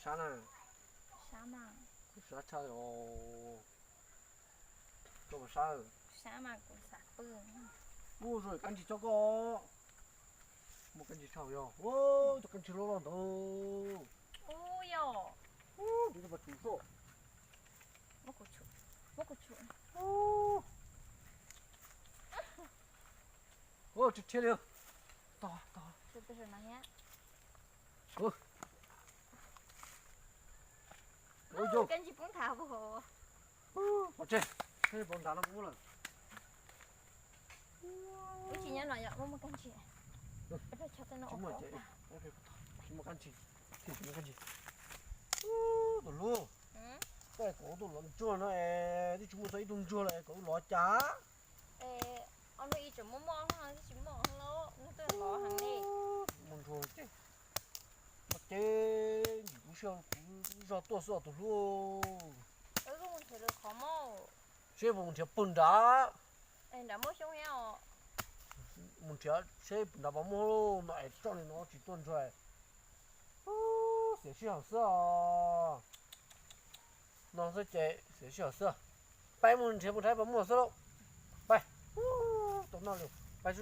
啥呢？啥嘛？啥菜哦？这个啥？啥嘛？个啥本？我说赶紧找个，我赶紧炒哟，哦，就赶紧落浪头。哦哟，哦，你怎么煮说？我过去，我过去。哦，哦，这铁了，打。是不是那些？哦，哦哟，赶紧崩塌不好。哦，我这，这帮打了不了。我今年那样，我们赶紧。要不要敲在那什么这？哦？我这什么感情？什么感情？哦，都路。cái cổ tôi lần chua nó đi chúng thấy tung chua lại cổ lọ chá ông nói chỉ muốn mò hàng chỉ mò hàng lô nó tôi lò hàng đi mình thôi chứ mà chứ cũng sao tôi sao tôi luôn cái mình thấy được khó mò sẽ vùng theo bún đá em đã mua xong heo mình sẽ bún đá bằng mua luôn mà cho nên nó chỉ tuần rồi sẽ hảo sao nó sẽ chạy sẽ hảo sao bay mình sẽ một thái bằng mua sao đâu bay tụi nó liền bay